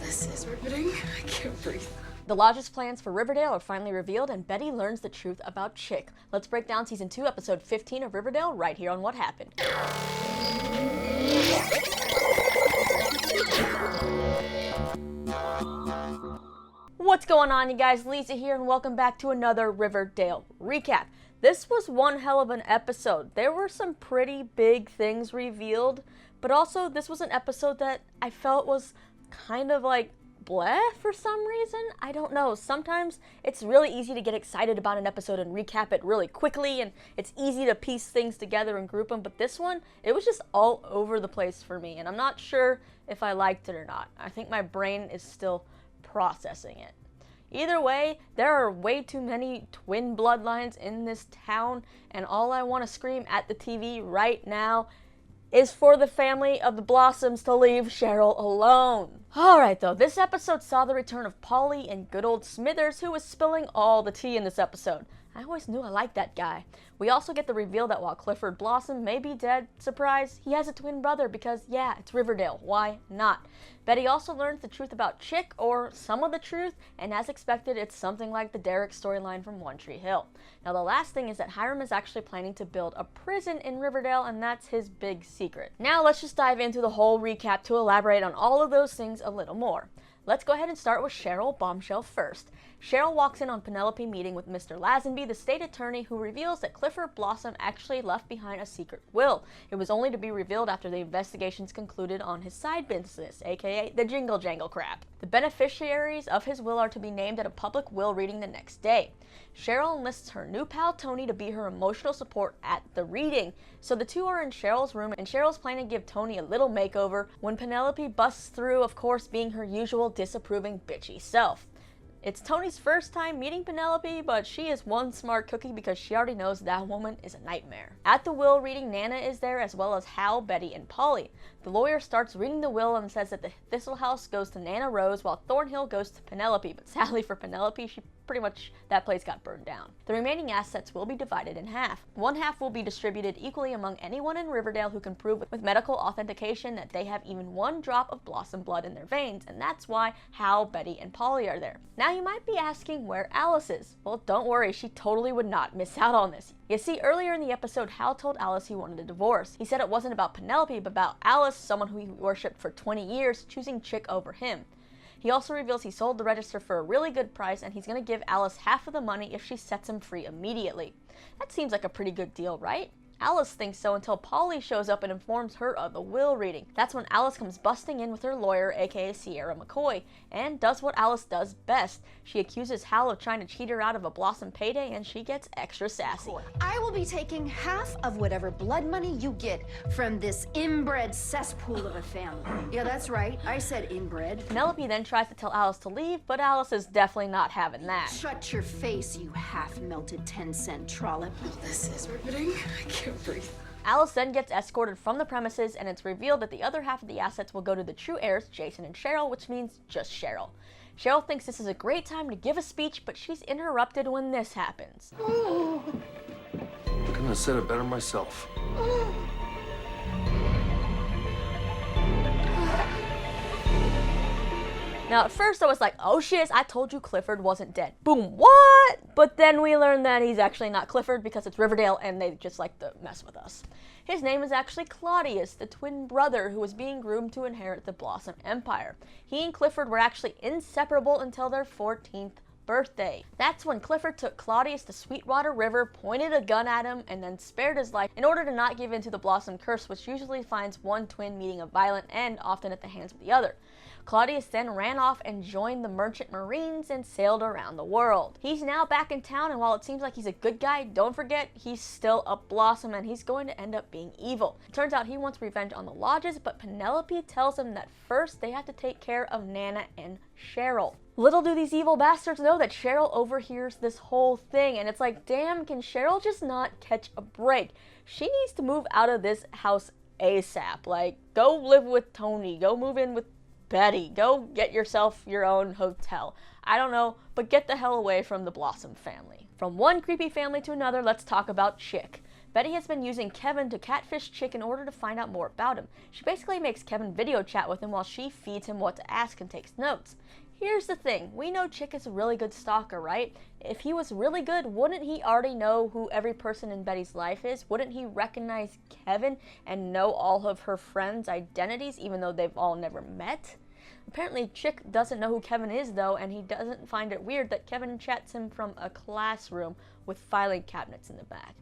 This is riveting. I can't breathe. The Lodge's plans for Riverdale are finally revealed, and Betty learns the truth about Chic. Let's break down Season 2, Episode 15 of Riverdale right here on What Happened. What's going on, you guys? Lisa here, and welcome back to another Riverdale recap. This was one hell of an episode. There were some pretty big things revealed, but also this was an episode that I felt was kind of like bleh for some reason. I don't know. Sometimes it's really easy to get excited about an episode and recap it really quickly, and it's easy to piece things together and group them, but this one, it was just all over the place for me, and I'm not sure if I liked it or not. I think my brain is still processing it. Either way, there are way too many twin bloodlines in this town, and all I want to scream at the TV right now is for the family of the Blossoms to leave Cheryl alone. Alright though, this episode saw the return of Polly and good old Smithers, who was spilling all the tea in this episode. I always knew I liked that guy. We also get the reveal that while Clifford Blossom may be dead, surprise, he has a twin brother because, yeah, it's Riverdale. Why not? Betty also learns the truth about Chic, or some of the truth, and as expected, it's something like the Derek storyline from One Tree Hill. Now, the last thing is that Hiram is actually planning to build a prison in Riverdale, and that's his big secret. Now, let's just dive into the whole recap to elaborate on all of those things a little more. Let's go ahead and start with Cheryl Bombshell first. Cheryl walks in on Penelope meeting with Mr. Lazenby, the state attorney, who reveals that Clifford Blossom actually left behind a secret will. It was only to be revealed after the investigations concluded on his side business, aka the Jingle Jangle crap. The beneficiaries of his will are to be named at a public will reading the next day. Cheryl enlists her new pal Tony to be her emotional support at the reading. So the two are in Cheryl's room, and Cheryl's planning to give Tony a little makeover when Penelope busts through, of course being her usual disapproving bitchy self. It's Tony's first time meeting Penelope, but she is one smart cookie because she already knows that woman is a nightmare. At the will reading, Nana is there as well as Hal, Betty, and Polly. The lawyer starts reading the will and says that the Thistle House goes to Nana Rose while Thornhill goes to Penelope, but sadly for Penelope, that place got burned down. The remaining assets will be divided in half. One half will be distributed equally among anyone in Riverdale who can prove with medical authentication that they have even one drop of Blossom blood in their veins, and that's why Hal, Betty, and Polly are there. Now you might be asking where Alice is. Well, don't worry, she totally would not miss out on this. You see, earlier in the episode, Hal told Alice he wanted a divorce. He said it wasn't about Penelope, but about Alice, someone who he worshipped for 20 years, choosing Chic over him. He also reveals he sold the register for a really good price, and he's going to give Alice half of the money if she sets him free immediately. That seems like a pretty good deal, right? Alice thinks so until Polly shows up and informs her of the will reading. That's when Alice comes busting in with her lawyer, aka Sierra McCoy, and does what Alice does best. She accuses Hal of trying to cheat her out of a Blossom payday, and she gets extra sassy. I will be taking half of whatever blood money you get from this inbred cesspool of a family. Yeah, that's right. I said inbred. Penelope then tries to tell Alice to leave, but Alice is definitely not having that. Shut your face, you half-melted 10-cent trollop. This is riveting. I can't breathe. Alice then gets escorted from the premises, and it's revealed that the other half of the assets will go to the true heirs, Jason and Cheryl, which means just Cheryl. Cheryl thinks this is a great time to give a speech, but she's interrupted when this happens. I couldn't have said it better myself. Now, at first I was like, oh shit, I told you Clifford wasn't dead. Boom, what? But then we learned that he's actually not Clifford because it's Riverdale and they just like to mess with us. His name is actually Claudius, the twin brother who was being groomed to inherit the Blossom Empire. He and Clifford were actually inseparable until their 14th birthday. That's when Clifford took Claudius to Sweetwater River, pointed a gun at him, and then spared his life in order to not give in to the Blossom curse, which usually finds one twin meeting a violent end, often at the hands of the other. Claudius then ran off and joined the Merchant Marines and sailed around the world. He's now back in town, and while it seems like he's a good guy, don't forget he's still a Blossom and he's going to end up being evil. It turns out he wants revenge on the Lodges, but Penelope tells him that first they have to take care of Nana and Cheryl. Little do these evil bastards know that Cheryl overhears this whole thing, and it's like, damn, can Cheryl just not catch a break? She needs to move out of this house ASAP. Like, go live with Tony, go move in with Betty, go get yourself your own hotel. I don't know, but get the hell away from the Blossom family. From one creepy family to another, let's talk about Chic. Betty has been using Kevin to catfish Chic in order to find out more about him. She basically makes Kevin video chat with him while she feeds him what to ask and takes notes. Here's the thing, we know Chic is a really good stalker, right? If he was really good, wouldn't he already know who every person in Betty's life is? Wouldn't he recognize Kevin and know all of her friends' identities, even though they've all never met? Apparently, Chic doesn't know who Kevin is, though, and he doesn't find it weird that Kevin chats him from a classroom with filing cabinets in the back.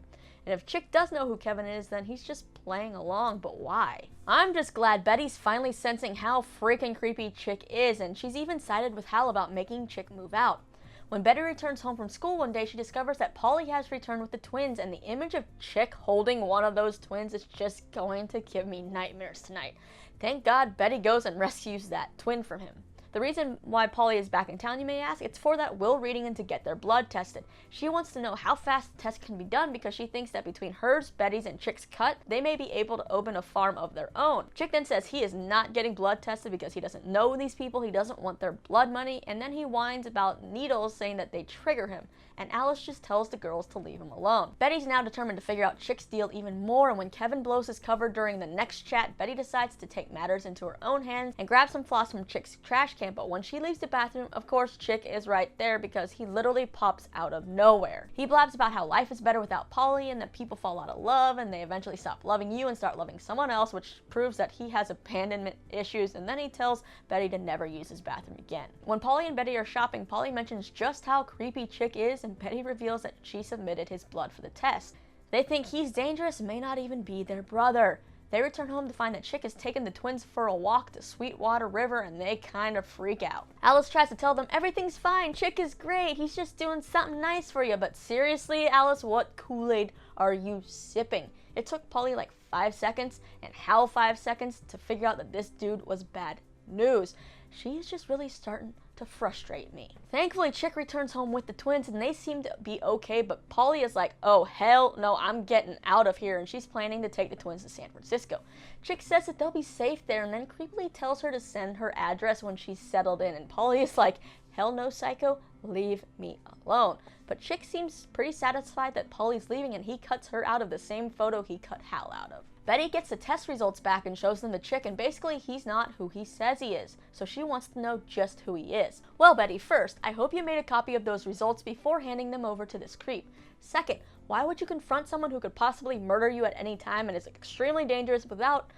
And if Chic does know who Kevin is, then he's just playing along, but why? I'm just glad Betty's finally sensing how freaking creepy Chic is, and she's even sided with Hal about making Chic move out. When Betty returns home from school one day, she discovers that Polly has returned with the twins, and the image of Chic holding one of those twins is just going to give me nightmares tonight. Thank God Betty goes and rescues that twin from him. The reason why Polly is back in town, you may ask, it's for that will reading and to get their blood tested. She wants to know how fast the test can be done because she thinks that between hers, Betty's, and Chic's cut, they may be able to open a farm of their own. Chic then says he is not getting blood tested because he doesn't know these people, he doesn't want their blood money, and then he whines about needles saying that they trigger him, and Alice just tells the girls to leave him alone. Betty's now determined to figure out Chic's deal even more, and when Kevin blows his cover during the next chat, Betty decides to take matters into her own hands and grab some floss from Chic's trash can, but when she leaves the bathroom, of course, Chic is right there because he literally pops out of nowhere. He blabs about how life is better without Polly and that people fall out of love and they eventually stop loving you and start loving someone else, which proves that he has abandonment issues, and then he tells Betty to never use his bathroom again. When Polly and Betty are shopping, Polly mentions just how creepy Chic is, and Betty reveals that she submitted his blood for the test. They think he's dangerous and may not even be their brother. They return home to find that Chic has taken the twins for a walk to Sweetwater River, and they kind of freak out. Alice tries to tell them everything's fine, Chic is great, he's just doing something nice for you, but seriously, Alice, what Kool-Aid are you sipping? It took Polly like 5 seconds and Hal 5 seconds to figure out that this dude was bad news. She's just really starting to frustrate me. Thankfully, Chic returns home with the twins and they seem to be okay, but Polly is like, oh hell no, I'm getting out of here, and she's planning to take the twins to San Francisco. Chic says that they'll be safe there and then creepily tells her to send her address when she's settled in, and Polly is like, hell no, psycho, leave me alone. But Chic seems pretty satisfied that Polly's leaving, and he cuts her out of the same photo he cut Hal out of. Betty gets the test results back and shows them to Chic, and basically he's not who he says he is, so she wants to know just who he is. Well, Betty, first, I hope you made a copy of those results before handing them over to this creep. Second, why would you confront someone who could possibly murder you at any time and is extremely dangerous without,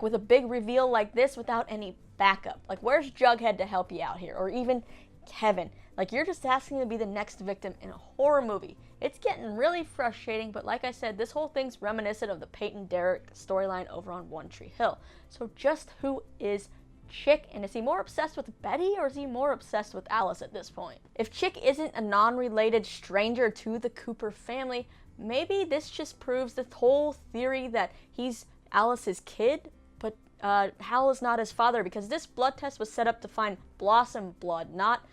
with a big reveal like this without any backup? Like, where's Jughead to help you out here? Or even Kevin? Like, you're just asking to be the next victim in a horror movie. It's getting really frustrating, but like I said, this whole thing's reminiscent of the Peyton Derek storyline over on One Tree Hill. So just who is Chic, and is he more obsessed with Betty or is he more obsessed with Alice at this point? If Chic isn't a non-related stranger to the Cooper family, maybe this just proves the whole theory that he's Alice's kid, but Hal is not his father, because this blood test was set up to find Blossom blood, not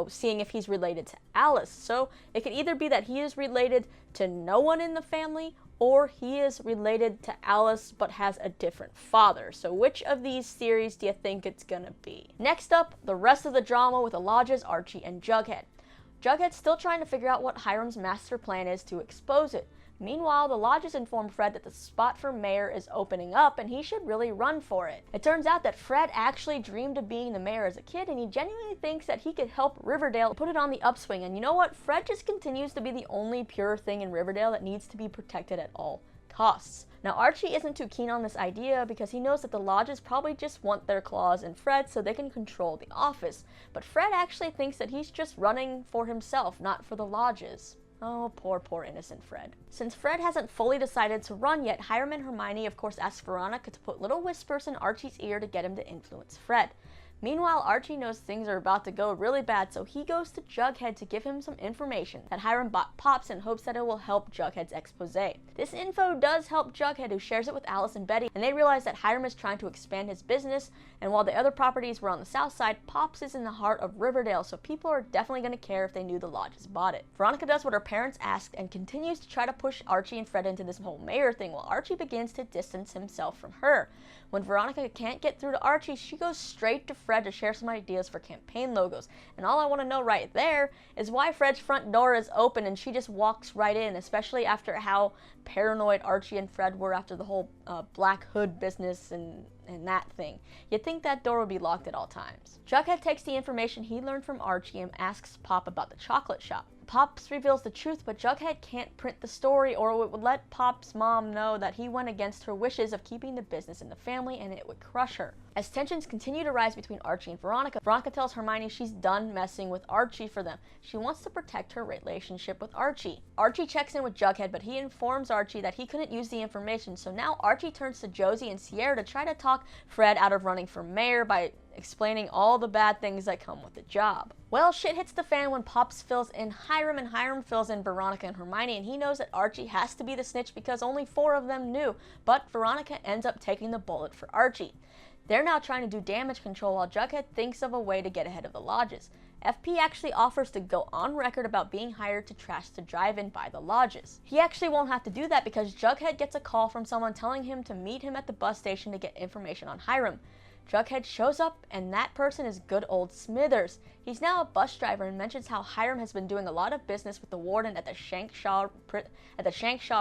seeing if he's related to Alice. So it could either be that he is related to no one in the family, or he is related to Alice but has a different father. So which of these theories do you think it's gonna be? Next up, the rest of the drama with the Lodges, Archie, and Jughead. Jughead's still trying to figure out what Hiram's master plan is to expose it. Meanwhile, the Lodges inform Fred that the spot for mayor is opening up and he should really run for it. It turns out that Fred actually dreamed of being the mayor as a kid, and he genuinely thinks that he could help Riverdale put it on the upswing. And you know what? Fred just continues to be the only pure thing in Riverdale that needs to be protected at all costs. Now, Archie isn't too keen on this idea because he knows that the Lodges probably just want their claws in Fred so they can control the office. But Fred actually thinks that he's just running for himself, not for the Lodges. Oh, poor innocent Fred. Since Fred hasn't fully decided to run yet, Hiram and Hermione of course ask Veronica to put little whispers in Archie's ear to get him to influence Fred. Meanwhile, Archie knows things are about to go really bad, so he goes to Jughead to give him some information that Hiram pops in hopes that it will help Jughead's expose. This info does help Jughead, who shares it with Alice and Betty, and they realize that Hiram is trying to expand his business, and while the other properties were on the south side, Pops is in the heart of Riverdale, so people are definitely going to care if they knew the Lodges bought it. Veronica does what her parents asked and continues to try to push Archie and Fred into this whole mayor thing, while Archie begins to distance himself from her. When Veronica can't get through to Archie, she goes straight to Fred Fred to share some ideas for campaign logos. And all I want to know right there is why Fred's front door is open and she just walks right in, especially after how paranoid Archie and Fred were after the whole Black Hood business and that thing. You'd think that door would be locked at all times. Jughead takes the information he learned from Archie and asks Pop about the chocolate shop. Pops reveals the truth, but Jughead can't print the story or it would let Pop's mom know that he went against her wishes of keeping the business in the family and it would crush her. As tensions continue to rise between Archie and Veronica, Veronica tells Hermione she's done messing with Archie for them. She wants to protect her relationship with Archie. Archie checks in with Jughead, but he informs Archie that he couldn't use the information, so now Archie turns to Josie and Sierra to try to talk Fred out of running for mayor by explaining all the bad things that come with the job. Well, shit hits the fan when Pops fills in Hiram and Hiram fills in Veronica and Hermione, and he knows that Archie has to be the snitch because only 4 of them knew, but Veronica ends up taking the bullet for Archie. They're now trying to do damage control while Jughead thinks of a way to get ahead of the lodges. FP actually offers to go on record about being hired to trash the drive-in by the lodges. He actually won't have to do that because Jughead gets a call from someone telling him to meet him at the bus station to get information on Hiram. Jughead shows up, and that person is good old Smithers. He's now a bus driver and mentions how Hiram has been doing a lot of business with the warden at the Shankshaw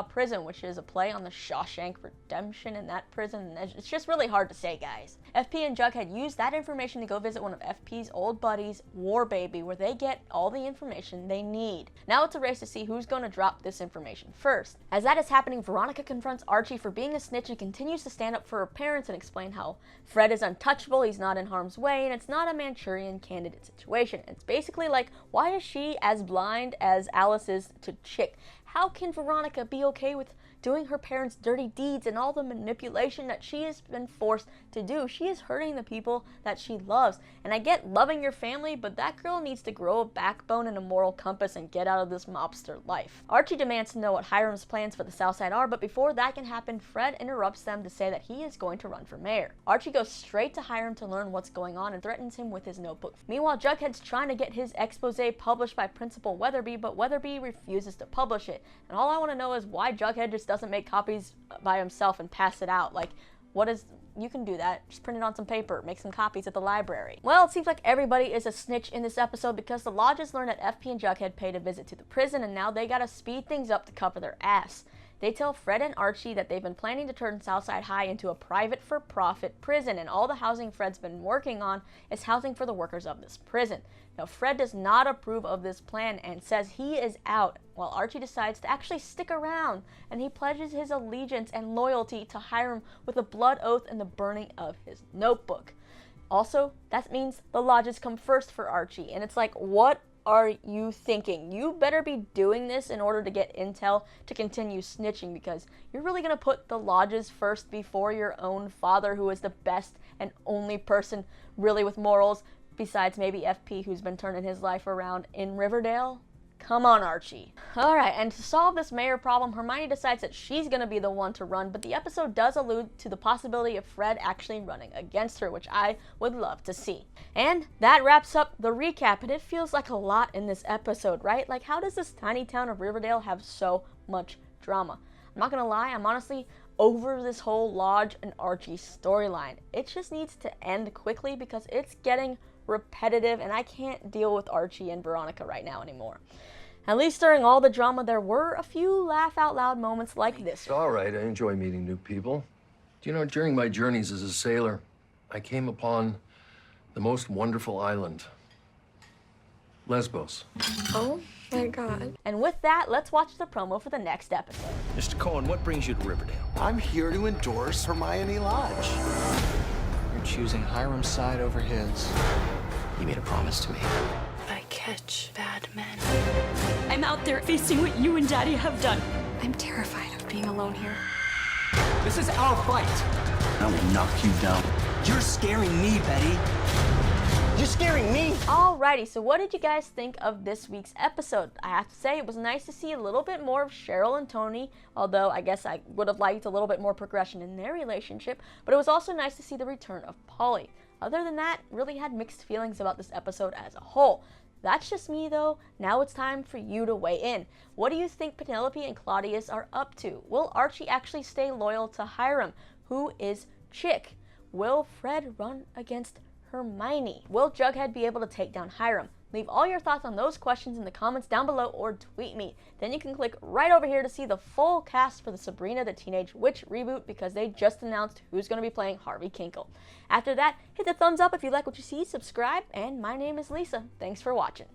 prison, which is a play on the Shawshank Redemption in that prison. It's just really hard to say, guys. FP and Jughead use that information to go visit one of FP's old buddies, War Baby, where they get all the information they need. Now it's a race to see who's going to drop this information first. As that is happening, Veronica confronts Archie for being a snitch and continues to stand up for her parents and explain how Fred is untouchable, he's not in harm's way, and it's not a Manchurian candidate situation. It's basically like, why is she as blind as Alice is to Chic? How can Veronica be okay with doing her parents' dirty deeds and all the manipulation that she has been forced to do? She is hurting the people that she loves. And I get loving your family, but that girl needs to grow a backbone and a moral compass and get out of this mobster life. Archie demands to know what Hiram's plans for the South Side are, but before that can happen, Fred interrupts them to say that he is going to run for mayor. Archie goes straight to Hiram to learn what's going on and threatens him with his notebook. Meanwhile, Jughead's trying to get his expose published by Principal Weatherby, but Weatherby refuses to publish it. And all I want to know is why Jughead just doesn't make copies by himself and pass it out. Like, you can do that. Just print it on some paper, make some copies at the library. Well, it seems like everybody is a snitch in this episode because the lodges learn that FP and Jughead paid a visit to the prison and now they gotta speed things up to cover their ass. They tell Fred and Archie that they've been planning to turn Southside High into a private for-profit prison, and all the housing Fred's been working on is housing for the workers of this prison. Now, Fred does not approve of this plan and says he is out, while Archie decides to actually stick around, and he pledges his allegiance and loyalty to Hiram with a blood oath and the burning of his notebook. Also, that means the lodges come first for Archie, and it's like, what are you thinking? You better be doing this in order to get intel to continue snitching, because you're really going to put the lodges first before your own father, who is the best and only person really with morals, besides maybe FP, who's been turning his life around in Riverdale. Come on, Archie. Alright, and to solve this mayor problem, Hermione decides that she's going to be the one to run, but the episode does allude to the possibility of Fred actually running against her, which I would love to see. And that wraps up the recap, and it feels like a lot in this episode, right? Like, how does this tiny town of Riverdale have so much drama? I'm not going to lie, I'm honestly over this whole Lodge and Archie storyline. It just needs to end quickly because it's getting repetitive, and I can't deal with Archie and Veronica right now anymore. At least during all the drama, there were a few laugh-out-loud moments like this. It's all right. I enjoy meeting new people. Do you know, during my journeys as a sailor, I came upon the most wonderful island, Lesbos. Oh my God. And with that, let's watch the promo for the next episode. Mr. Cohen, what brings you to Riverdale? I'm here to endorse Hermione Lodge. You're choosing Hiram's side over his. You made a promise to me. I catch bad men. I'm out there facing what you and Daddy have done. I'm terrified of being alone here. This is our fight. I will knock you down. You're scaring me, Betty. You're scaring me. Alrighty, so what did you guys think of this week's episode? I have to say, it was nice to see a little bit more of Cheryl and Tony, although I guess I would have liked a little bit more progression in their relationship, but it was also nice to see the return of Polly. Other than that, really had mixed feelings about this episode as a whole. That's just me though. Now it's time for you to weigh in. What do you think Penelope and Claudius are up to? Will Archie actually stay loyal to Hiram? Who is Chic? Will Fred run against Hermione? Will Jughead be able to take down Hiram? Leave all your thoughts on those questions in the comments down below or tweet me. Then you can click right over here to see the full cast for the Sabrina the Teenage Witch reboot because they just announced who's going to be playing Harvey Kinkle. After that, hit the thumbs up if you like what you see, subscribe, and my name is Lisa. Thanks for watching.